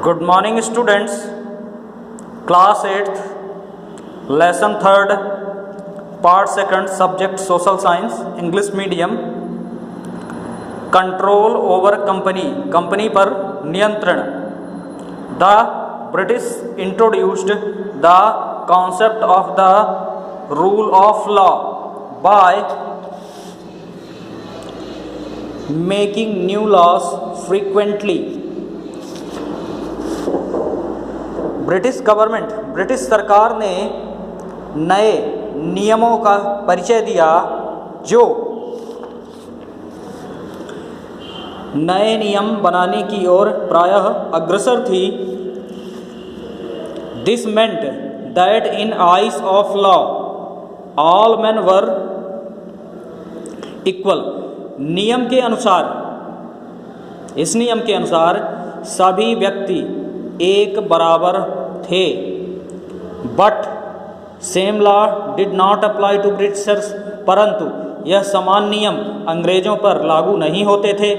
Good morning students, class 8th, lesson 3rd, part 2nd, subject social science, English medium. Control over company, company पर नियंत्रण। The British introduced the concept of the rule of law by making new laws frequently. British government, British सरकार ने नए नियमों का परिचय दिया जो नए नियम बनाने की ओर प्रायः अग्रसर थी। This meant that in eyes of law all main were equal. नियम के अनुसार, इस नियम के अनुसार सभी व्यक्ति एक बराबर थे। But same law did not apply to Britishers, परंतु यह समान नियम अंग्रेजों पर लागू नहीं होते थे।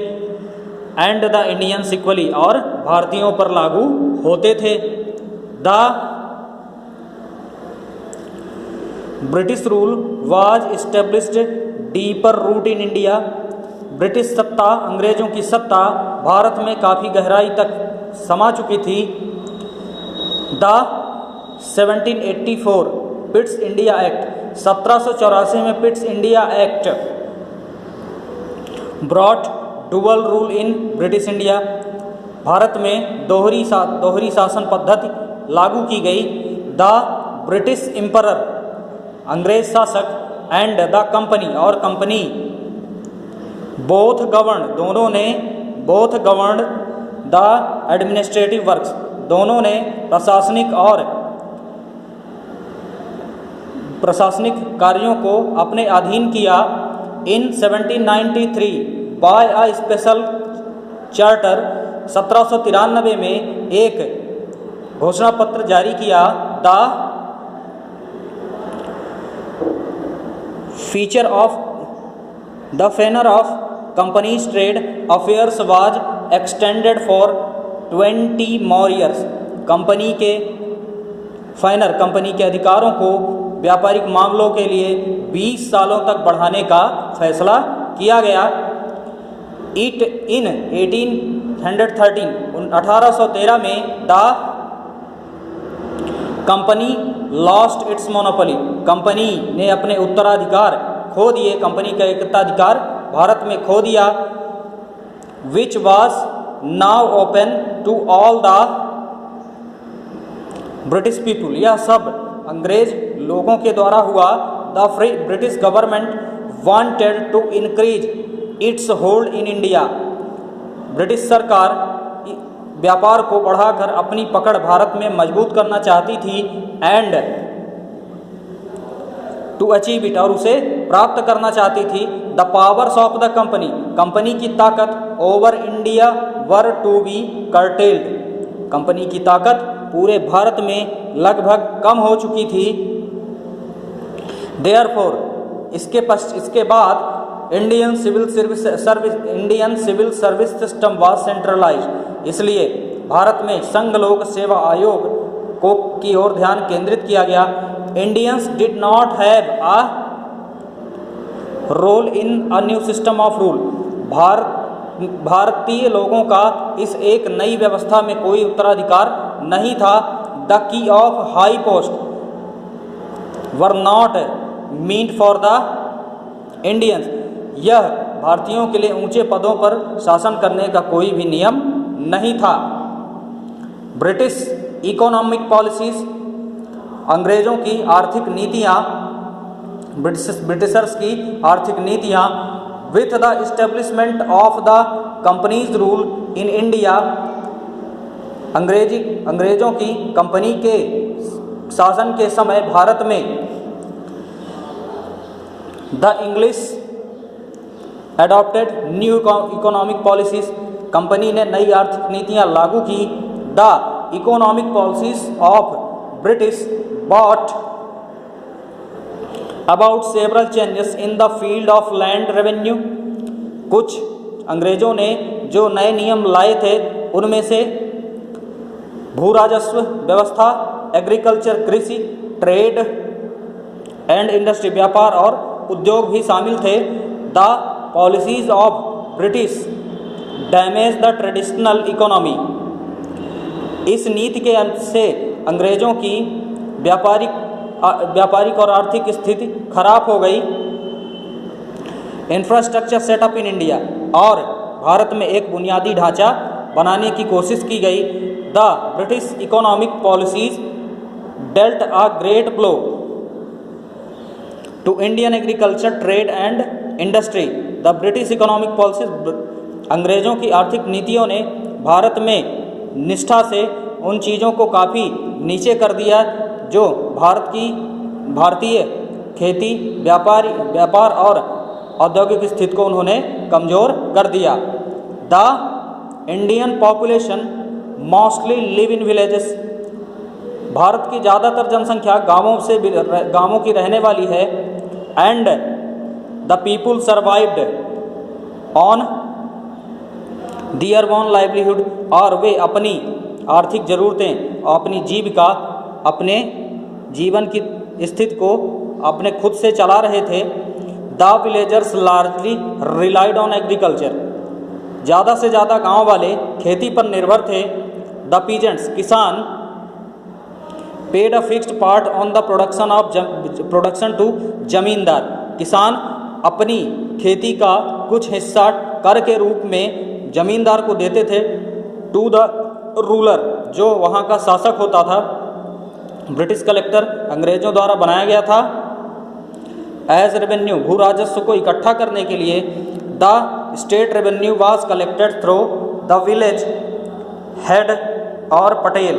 एंड द इंडियंस इक्वली, और भारतीयों पर लागू होते थे। The British rule was established deeper root in India. British सत्ता, अंग्रेजों की सत्ता भारत में काफ़ी गहराई तक समा चुकी थी। द 1784 पिट्स इंडिया एक्ट, 1784 में Pitt's India act brought dual rule in British India. Bharat में दोहरी शासन पद्धति लागू की गई। द ब्रिटिश एम्परर, अंग्रेज शासक, एंड द कंपनी, और कंपनी, बोथ गवर्न, दोनों ने, both govern the administrative works, दोनों ने प्रशासनिक कार्यों को अपने अधीन किया। इन 1793 बाय अ स्पेशल चार्टर, 1793 में एक घोषणा पत्र जारी किया। The feature of the Fenner of companies trade affairs was extended for 20 more years। Company के फाइनर, कंपनी के अधिकारों को व्यापारिक मामलों के लिए 20 सालों तक बढ़ाने का फैसला किया गया। इट इन 1813, 1813 में the company lost its monopoly, company ने अपने उत्तराधिकार खो दिए, कंपनी का एकाधिकार भारत में खो दिया। Which was now open to all the British people, यह सब अंग्रेज लोगों के द्वारा हुआ। The British government wanted to increase its hold in India. British सरकार व्यापार को बढ़ाकर अपनी पकड़ भारत में मजबूत करना चाहती थी। एंड टू अचीव इट, और उसे प्राप्त करना चाहती थी। The powers of the company, company की ताकत over India were to be curtailed, company की ताकत पूरे भारत में लगभग कम हो चुकी थी। देयरफॉर, इसके बाद Indian civil service system was centralised, इसलिए भारत में संघ लोक सेवा आयोग को की ओर ध्यान केंद्रित किया गया। Indians did not have a role in a new system of rule, भारतीय लोगों का इस एक नई व्यवस्था में कोई उत्तराधिकार नहीं था। The key of high post were not meant for the Indians, यह भारतीयों के लिए ऊंचे पदों पर शासन करने का कोई भी नियम नहीं था। ब्रिटिश इकोनॉमिक पॉलिसीज, अंग्रेजों की आर्थिक नीतियाँ, ब्रिटिशर्स की आर्थिक नीतियाँ। With the establishment of the company's rule in India, अंग्रेजों की कंपनी के शासन के समय भारत में the English adopted new economic policies, company ने नई आर्थिक नीतियाँ लागू की। The economic policies of British brought about several changes in the field of land revenue, कुछ अंग्रेजों ने जो नए नियम लाए थे उनमें से भू राजस्व व्यवस्था, एग्रीकल्चर कृषि, ट्रेड एंड इंडस्ट्री व्यापार और उद्योग भी शामिल थे। The policies of British damage the traditional economy. इस नीति के अंत से अंग्रेजों की व्यापारिक और आर्थिक स्थिति खराब हो गई। इंफ्रास्ट्रक्चर सेटअप इन इंडिया, और भारत में एक बुनियादी ढांचा बनाने की कोशिश की गई। The British economic policies dealt a great blow to Indian agriculture, trade and industry. The British economic policies, अंग्रेजों की आर्थिक नीतियों ने भारत में निष्ठा से उन चीज़ों को काफ़ी नीचे कर दिया जो भारतीय खेती, व्यापार और औद्योगिक स्थिति को उन्होंने कमज़ोर कर दिया। The Indian population mostly live in villages. भारत की ज़्यादातर जनसंख्या गांवों की रहने वाली है। And the people survived on their own livelihood, और वे अपनी आर्थिक ज़रूरतें, अपनी जीविका, अपने जीवन की स्थिति को अपने खुद से चला रहे थे। The villagers largely relied on agriculture. ज़्यादा से ज़्यादा गांव वाले खेती पर निर्भर थे। द पीजेंट्स, किसान, paid a fixed part on the production to zamindar. किसान अपनी खेती का कुछ हिस्सा कर के रूप में जमींदार को देते थे। टू द रूलर, जो वहाँ का शासक होता था। ब्रिटिश कलेक्टर अंग्रेजों द्वारा बनाया गया था। एज रेवेन्यू, भू राजस्व को इकट्ठा करने के लिए। The state revenue was collected through the village head और पटेल।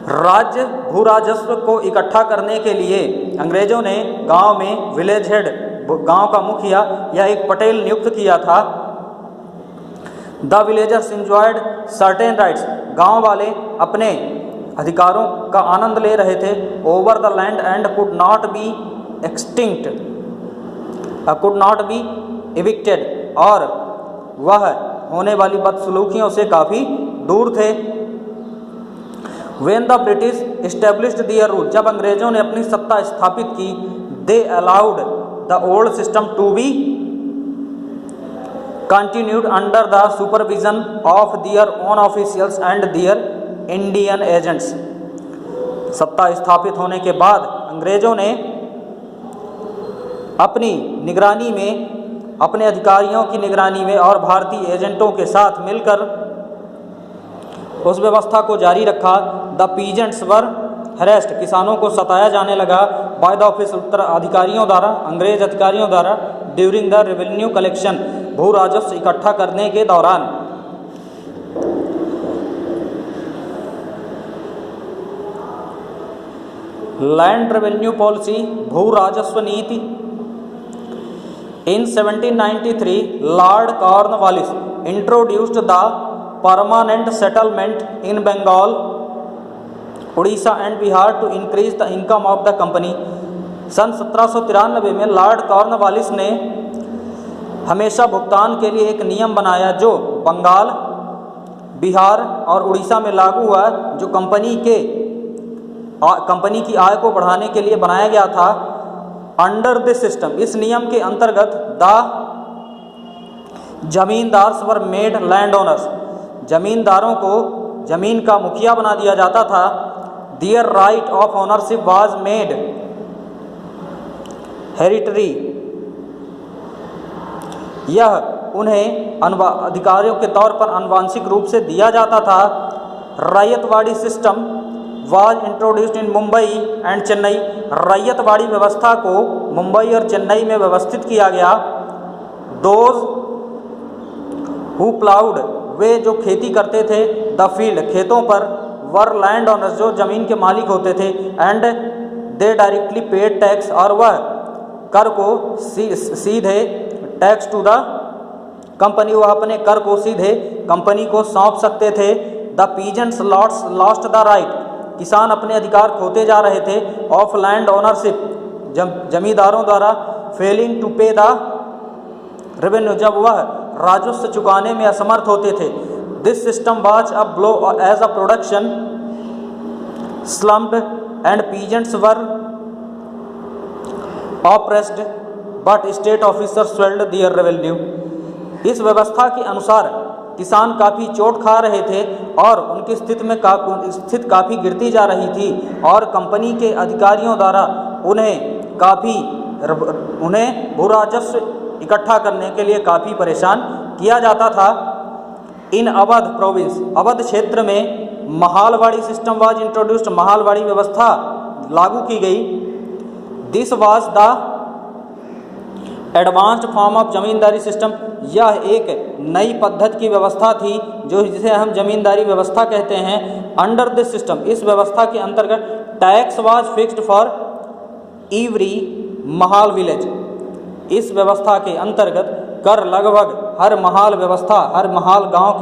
राज्य भू राजस्व को इकट्ठा करने के लिए अंग्रेजों ने गांव में विलेज हेड, गांव का मुखिया या एक पटेल नियुक्त किया था। The villagers enjoyed certain rights. गांव वाले अपने अधिकारों का आनंद ले रहे थे। Over the land and could not be extinct, could not be evicted, और वह होने वाली बदसलूकियों से काफ़ी दूर थे। When the British established their rule, जब अंग्रेजों ने अपनी सत्ता स्थापित की, they allowed the old system to be continued under the supervision of their own officials and their Indian agents। सत्ता स्थापित होने के बाद अंग्रेजों ने अपनी निगरानी में, अपने अधिकारियों की निगरानी में और भारतीय एजेंटों के साथ मिलकर उस व्यवस्था को जारी रखा। द पीजेंट्स वर हरेस्ट, किसानों को सताया जाने लगा। बाय द ऑफिसर, अधिकारियों द्वारा, अंग्रेज अधिकारियों द्वारा। ड्यूरिंग द रेवेन्यू कलेक्शन, भू राजस्व इकट्ठा करने के दौरान। लैंड रेवेन्यू पॉलिसी, भू राजस्व नीति। In 1793 Lord Cornwallis introduced the permanent settlement in Bengal, Orissa and Bihar to increase the income of the company. सन 1793 में लॉर्ड कॉर्नवालिस ने हमेशा भुगतान के लिए एक नियम बनाया जो बंगाल, बिहार और उड़ीसा में लागू हुआ, जो कंपनी की आय को बढ़ाने के लिए बनाया गया था। अंडर दिस सिस्टम, इस नियम के अंतर्गत the zamindars were made land owners, जमींदारों को जमीन का मुखिया बना दिया जाता था। Their right of ownership was made hereditary, यह उन्हें अधिकारियों के तौर पर आनुवंशिक रूप से दिया जाता था। Ryotwari system was introduced in Mumbai and Chennai, ryotwari व्यवस्था को मुंबई और चेन्नई में व्यवस्थित किया गया। दोज हु प्लाउड, वे जो खेती करते थे, द फील्ड, खेतों पर, वर लैंड ओनर्स, जो जमीन के मालिक होते थे, and they directly paid tax, और वह कर को सीधे टैक्स टू द कंपनी, वह अपने कर को सीधे कंपनी को सौंप सकते थे। The peasants lost the right, किसान अपने अधिकार खोते जा रहे थे। ऑफ लैंड ओनरशिप, जमींदारों द्वारा। फेलिंग टू पे द रेवेन्यू, जब वह राजस्व चुकाने में असमर्थ होते थे। This system was a blow as a production slumped and peasants were oppressed, but state officers swelled their revenue. इस व्यवस्था के अनुसार किसान काफ़ी चोट खा रहे थे और उनकी स्थिति काफ़ी गिरती जा रही थी और कंपनी के अधिकारियों द्वारा उन्हें भू राजस्व इकट्ठा करने के लिए काफ़ी परेशान किया जाता था। इन अवध प्रोविंस, अवध क्षेत्र में Mahalwari system was introduced, Mahalwari व्यवस्था लागू की गई। This was the advanced form of zamindari system, यह एक नई पद्धति की व्यवस्था थी जिसे हम जमींदारी व्यवस्था कहते हैं। अंडर दिस सिस्टम, इस व्यवस्था के अंतर्गत tax was fixed for every Mahal village, इस व्यवस्था के अंतर्गत कर लगभग हर महाल गांव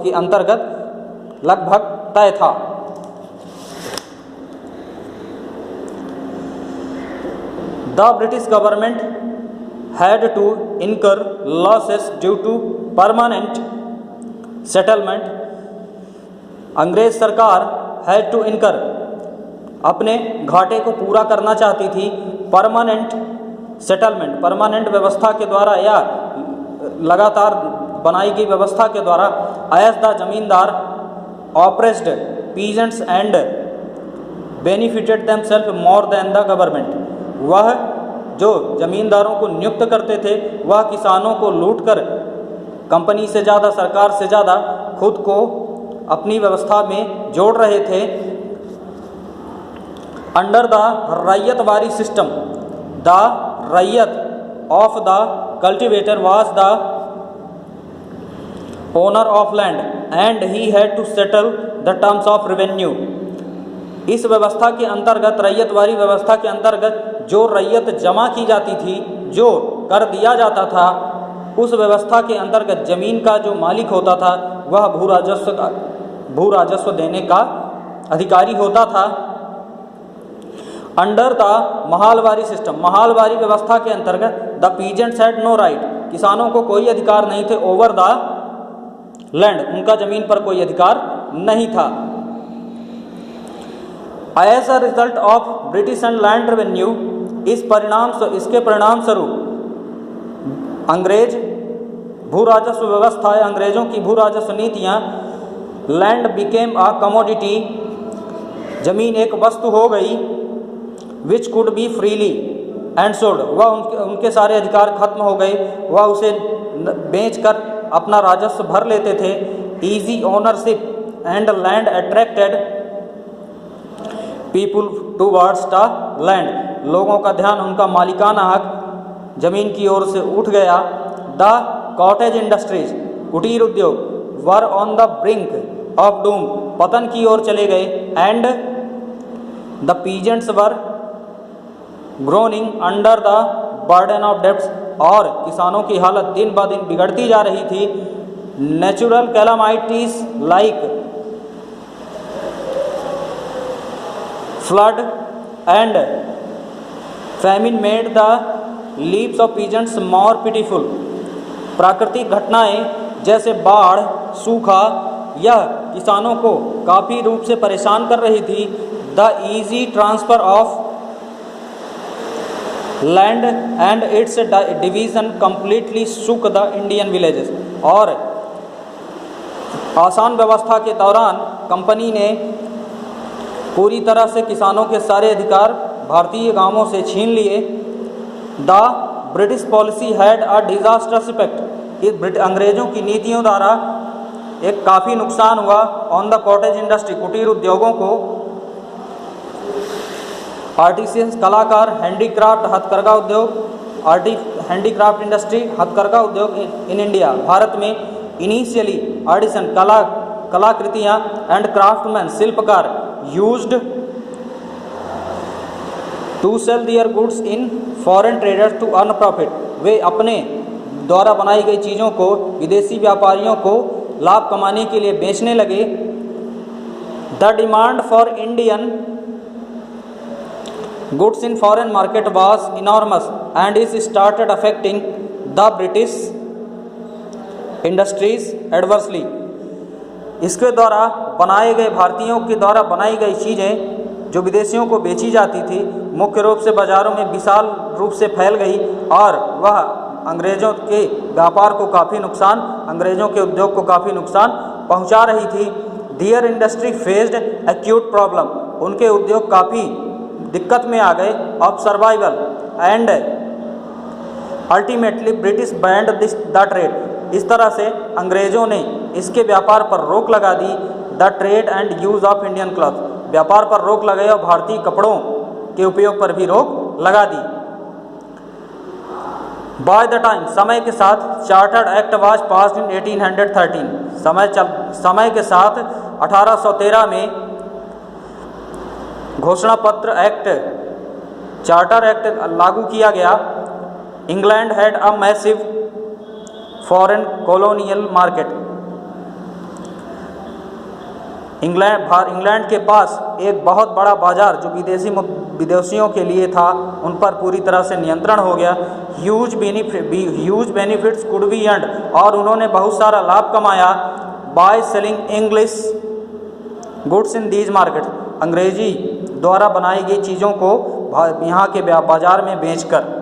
के अंतर्गत लगभग तय था। The British government had to incur losses due to permanent settlement. अंग्रेज सरकार had to incur, अपने घाटे को पूरा करना चाहती थी परमानेंट सेटलमेंट, परमानेंट व्यवस्था के द्वारा या लगातार बनाई गई व्यवस्था के द्वारा। As the zamindar oppressed peasants and benefited themselves more than the government, वह जो जमींदारों को नियुक्त करते थे वह किसानों को लूटकर कंपनी से ज़्यादा, सरकार से ज़्यादा खुद को अपनी व्यवस्था में जोड़ रहे थे। Under the ryotwari system, the ryot of the cultivator was the owner of land and he had to settle the terms of revenue. इस व्यवस्था के अंतर्गत, रैयतवारी व्यवस्था के अंतर्गत जो रैयत जमा की जाती थी, जो कर दिया जाता था, उस व्यवस्था के अंतर्गत जमीन का जो मालिक होता था वह भू राजस्व देने का अधिकारी होता था। Under the mahalwari system, mahalwari व्यवस्था के अंतर्गत the peasants had no right, किसानों को कोई अधिकार नहीं थे ओवर द लैंड, उनका जमीन पर कोई अधिकार नहीं था। As a result of British and land revenue, इसके परिणाम स्वरूप अंग्रेज भू राजस्व व्यवस्था, अंग्रेजों की भू राजस्व नीतियाँ, लैंड बिकेम अ कमोडिटी, जमीन एक वस्तु हो गई, which could be freely and sold, वह उनके सारे अधिकार खत्म हो गए, वह उसे बेचकर अपना राजस्व भर लेते थे। Easy ownership and land attracted people towards the land, लोगों का ध्यान उनका मालिकाना हक जमीन की ओर से उठ गया। द कॉटेज इंडस्ट्रीज, कुटीर उद्योग, were on the brink of doom, पतन की ओर चले गए। And the peasants were groaning under the burden of debts, और किसानों की हालत दिन ब दिन बिगड़ती जा रही थी। Natural calamities like flood and famine made the leaves of peasants more pitiful, प्राकृतिक घटनाएं जैसे बाढ़, सूखा, यह किसानों को काफ़ी रूप से परेशान कर रही थी। The easy transfer of land and it's division completely shook the Indian villages, और आसान व्यवस्था के दौरान कंपनी ने पूरी तरह से किसानों के सारे अधिकार भारतीय गांवों से छीन लिए। The British policy had a disasters effect, इस अंग्रेजों की नीतियों द्वारा एक काफ़ी नुकसान हुआ ऑन द कॉटेज इंडस्ट्री, कुटीर उद्योगों को। आर्टिसियंस, कलाकार, हैंडीक्राफ्ट, हथकरघा उद्योग, हैंडीक्राफ्ट इंडस्ट्री, हथकरघा उद्योग इन इंडिया, भारत में इनिशियली आर्टिसन, कलाकृतियाँ एंड क्राफ्टमैन, शिल्पकार, used to sell their goods in foreign traders to earn profit, वे अपने द्वारा बनाई गई चीज़ों को विदेशी व्यापारियों को लाभ कमाने के लिए बेचने लगे। The demand for Indian goods in foreign market was enormous and is started affecting the British industries adversely, इसके द्वारा बनाए गए भारतीयों के द्वारा बनाई गई चीज़ें जो विदेशियों को बेची जाती थी मुख्य रूप से बाज़ारों में विशाल रूप से फैल गई और वह अंग्रेज़ों के व्यापार को काफ़ी नुकसान, अंग्रेज़ों के उद्योग को काफ़ी नुकसान पहुंचा रही थी। दियर इंडस्ट्री फेस्ड एक्यूट प्रॉब्लम, उनके उद्योग काफ़ी दिक्कत में आ गए of survival and ultimately British band the trade. इस तरह से अंग्रेज़ों ने इसके व्यापार पर रोक लगा दी। The trade and use of Indian cloth, व्यापार पर रोक लगाई और भारतीय कपड़ों के उपयोग पर भी रोक लगा दी। बाय द टाइम, समय के साथ chartered act was passed in 1813, समय के साथ 1813 में घोषणा पत्र एक्ट, चार्टर एक्ट लागू किया गया। England had a massive foreign colonial market, England के पास एक बहुत बड़ा बाजार जो विदेशियों के लिए था, उन पर पूरी तरह से नियंत्रण हो गया। Huge benefits could be earned, और उन्होंने बहुत सारा लाभ कमाया by selling English goods in these market, अंग्रेजी द्वारा बनाई गई चीज़ों को यहाँ के बाजार में बेचकर।